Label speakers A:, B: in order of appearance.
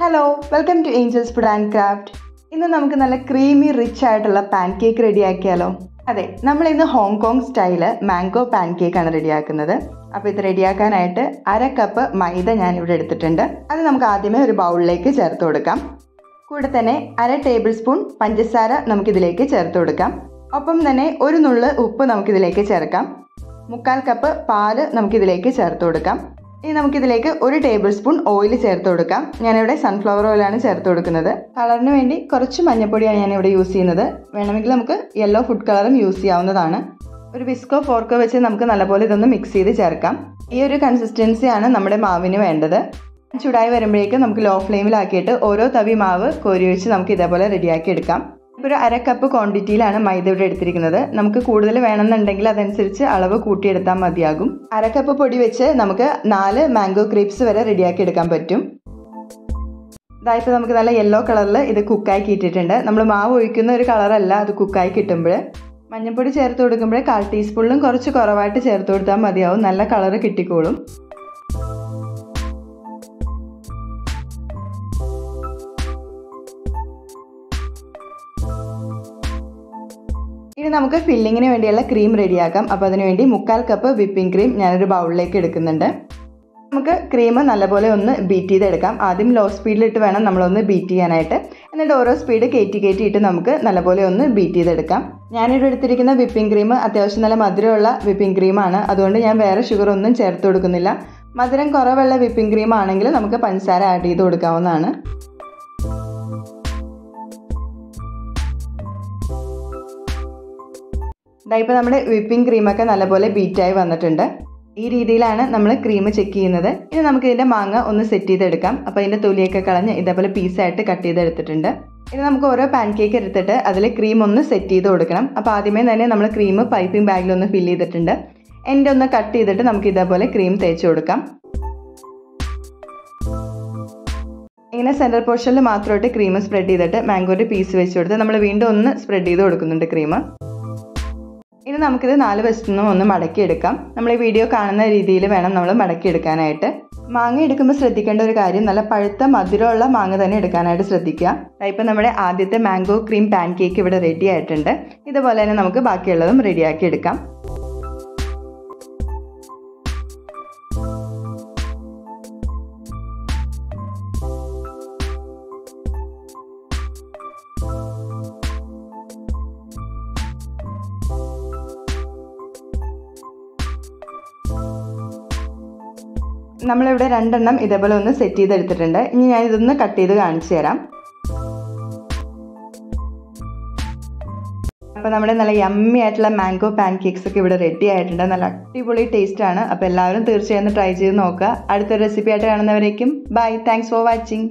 A: Hello, welcome to Angels food and craft. ഇന്ന് നമുക്ക് നല്ല ക്രീമി റിച്ച് ആയിട്ടുള്ള പാൻ കേക്ക് റെഡിയാക്കിയാലോ? അതെ, നമ്മൾ ഇന്ന് ഹോങ്കോങ് സ്റ്റൈല് മാംഗോ പാൻ കേക്കാണ് റെഡിയാക്കുന്നത്. അപ്പോൾ ഇത് റെഡിയാക്കാനായിട്ട് 1/2 കപ്പ് മൈദ ഞാൻ ഇവിടെ എടുത്തിട്ടുണ്ട്. അത് നമുക്ക് ആദ്യമേ ഒരു ബൗളിലേക്ക് ചേർത്ത് കൊടുക്കാം. കൂടെ തന്നെ 1/2 ടേബിൾ സ്പൂൺ പഞ്ചസാര നമുക്കിതിലേക്ക് ചേർത്ത് കൊടുക്കാം. ഒപ്പം തന്നെ ഒരു നുള്ള് ഉപ്പ് നമുക്കിതിലേക്ക് ചേർക്കാം. 1/4 കപ്പ് പാല് നമുക്കിതിലേക്ക് ചേർത്ത് കൊടുക്കാം. ഇനി നമുക്കിതിലേക്ക് 1 ടേബിൾ സ്പൂൺ ഓയിൽ ചേർത്ത് കൊടുക്കാം. ഞാനിവിടെ സൺഫ്ലവർ ഓയിലാണ് ചേർത്ത് കൊടുക്കുന്നത്. കളറിന് വേണ്ടി കുറച്ച് മഞ്ഞൾപ്പൊടിയാണ് ഞാനിവിടെ യൂസ് ചെയ്യുന്നത്. വേണമെങ്കിൽ നമുക്ക് യെല്ലോ ഫുഡ് കളറും യൂസ് ചെയ്യാവുന്നതാണ്. ഒരു വിസ്കോ ഫോർക്കോ വെച്ച് നമുക്ക് നല്ലപോലെ ഇതൊന്ന് മിക്സ് ചെയ്ത് ചേർക്കാം. ഈ ഒരു കൺസിസ്റ്റൻസിയാണ് നമ്മുടെ മാവിന് വേണ്ടത്. ചൂടായി വരുമ്പോഴേക്കും നമുക്ക് ലോ ഫ്ലെയിമിലാക്കിയിട്ട് ഓരോ തവി മാവ് കോരി ഒഴിച്ച് നമുക്ക് ഇതേപോലെ റെഡിയാക്കി എടുക്കാം. ഒരു 1/2 കപ്പ് ക്വാണ്ടിറ്റിയിലാണ് മൈദ ഇവിടെ എടുത്തിരിക്കുന്നത്. നമുക്ക് കൂടുതൽ വേണമെന്നുണ്ടെങ്കിൽ അതനുസരിച്ച് അളവ് കൂട്ടിയെടുത്താൽ മതിയാകും. 1/2 കപ്പ് പൊടി വെച്ച് നമുക്ക് 4 മാംഗോ ക്രീപ്സ് വരെ റെഡിയാക്കി എടുക്കാൻ പറ്റും. ഇതായപ്പോൾ നമുക്ക് നല്ല യെല്ലോ കളറിൽ ഇത് കുക്കായി കിട്ടിയിട്ടുണ്ട്. നമ്മൾ മാവ് ഒഴിക്കുന്ന ഒരു കളറല്ല അത് കുക്കായി കിട്ടുമ്പോൾ. മഞ്ഞൾപ്പൊടി ചേർത്ത് കൊടുക്കുമ്പോൾ 1/4 ടീസ്പൂണിലും കുറച്ച് കുറവായിട്ട് ചേർത്ത് കൊടുത്താൽ മതിയാവും. നല്ല കളറ് കിട്ടിക്കോളും. ഇനി നമുക്ക് ഫില്ലിങ്ങിന് വേണ്ടിയുള്ള ക്രീം റെഡിയാക്കാം. അപ്പോൾ അതിനുവേണ്ടി 1/4 കപ്പ് വിപ്പിംഗ് ക്രീം ഞാനൊരു ബൗളിലേക്ക് എടുക്കുന്നുണ്ട്. നമുക്ക് ക്രീം നല്ലപോലെ ഒന്ന് ബീറ്റ് ചെയ്തെടുക്കാം. ആദ്യം ലോ സ്പീഡിലിട്ട് വേണം നമ്മളൊന്ന് ബീറ്റ് ചെയ്യാനായിട്ട്. എന്നിട്ട് ഓരോ സ്പീഡ് കയറ്റി ഇട്ട് നമുക്ക് നല്ലപോലെ ഒന്ന് ബീറ്റ് ചെയ്തെടുക്കാം. ഞാനിവിടെ എടുത്തിരിക്കുന്ന വിപ്പിംഗ് ക്രീം അത്യാവശ്യം നല്ല മധുരമുള്ള വിപ്പിംഗ് ക്രീമാണ്. അതുകൊണ്ട് ഞാൻ വേറെ ഷുഗർ ഒന്നും ചേർത്ത് കൊടുക്കുന്നില്ല. മധുരം കുറവുള്ള വിപ്പിംഗ് ക്രീം ആണെങ്കിൽ നമുക്ക് പഞ്ചസാര ആഡ് ചെയ്ത് കൊടുക്കാവുന്നതാണ്. ഇപ്പോൾ നമ്മുടെ വിപ്പിംഗ് ക്രീമൊക്കെ നല്ലപോലെ ബീറ്റായി വന്നിട്ടുണ്ട്. ഈ രീതിയിലാണ് നമ്മൾ ക്രീം ചെക്ക് ചെയ്യുന്നത്. ഇനി നമുക്ക് ഇതിൻ്റെ മാങ്ങ ഒന്ന് സെറ്റ് ചെയ്തെടുക്കാം. അപ്പോൾ ഇതിൻ്റെ തൊലിയൊക്കെ കളഞ്ഞ് ഇതേപോലെ പീസായിട്ട് കട്ട് ചെയ്തെടുത്തിട്ടുണ്ട്. ഇനി നമുക്ക് ഓരോ പാൻ കേക്ക് എടുത്തിട്ട് അതിൽ ക്രീം ഒന്ന് സെറ്റ് ചെയ്ത് കൊടുക്കണം. അപ്പോൾ ആദ്യമേ തന്നെ നമ്മൾ ക്രീം പൈപ്പിംഗ് ബാഗിലൊന്ന് ഫില്ല് ചെയ്തിട്ടുണ്ട്. എൻ്റെ ഒന്ന് കട്ട് ചെയ്തിട്ട് നമുക്ക് ഇതേപോലെ ക്രീം തേച്ച് കൊടുക്കാം. ഇങ്ങനെ സെൻറ്റർ പോർഷനിൽ മാത്രമായിട്ട് ക്രീം സ്പ്രെഡ് ചെയ്തിട്ട് മാംഗോയുടെ പീസ് വെച്ച് കൊടുത്ത് നമ്മൾ വീണ്ടും ഒന്ന് സ്പ്രെഡ് ചെയ്ത് കൊടുക്കുന്നുണ്ട് ക്രീം. ഇനി നമുക്കിത് 4 വശത്തുനിന്നും ഒന്ന് മടക്കിയെടുക്കാം. നമ്മൾ ഈ വീഡിയോ കാണുന്ന രീതിയിൽ വേണം നമ്മൾ മടക്കിയെടുക്കാനായിട്ട്. മാങ്ങ എടുക്കുമ്പോൾ ശ്രദ്ധിക്കേണ്ട ഒരു കാര്യം, നല്ല പഴുത്ത മധുരമുള്ള മാങ്ങ തന്നെ എടുക്കാനായിട്ട് ശ്രദ്ധിക്കുക. ഇപ്പോൾ നമ്മുടെ ആദ്യത്തെ മാംഗോ ക്രീം പാൻ കേക്ക് ഇവിടെ റെഡി ആയിട്ടുണ്ട്. ഇതുപോലെ തന്നെ നമുക്ക് ബാക്കിയുള്ളതും റെഡിയാക്കി എടുക്കാം. നമ്മളിവിടെ 2 എണ്ണം ഇതേപോലെ ഒന്ന് സെറ്റ് ചെയ്തെടുത്തിട്ടുണ്ട്. ഇനി ഞാൻ ഇതൊന്ന് കട്ട് ചെയ്ത് കാണിച്ചു തരാം. അപ്പോൾ നമ്മുടെ നല്ല യമ്മി ആയിട്ടുള്ള മാംഗോ പാൻ കേക്ക്സ് ഒക്കെ ഇവിടെ റെഡി ആയിട്ടുണ്ട്. നല്ല അടിപൊളി ടേസ്റ്റ് ആണ്. അപ്പോൾ എല്ലാവരും തീർച്ചയായും ട്രൈ ചെയ്ത് നോക്കുക. അടുത്തൊരു റെസിപ്പി ആയിട്ട് കാണുന്നവരേക്കും ബൈ. Thanks for watching.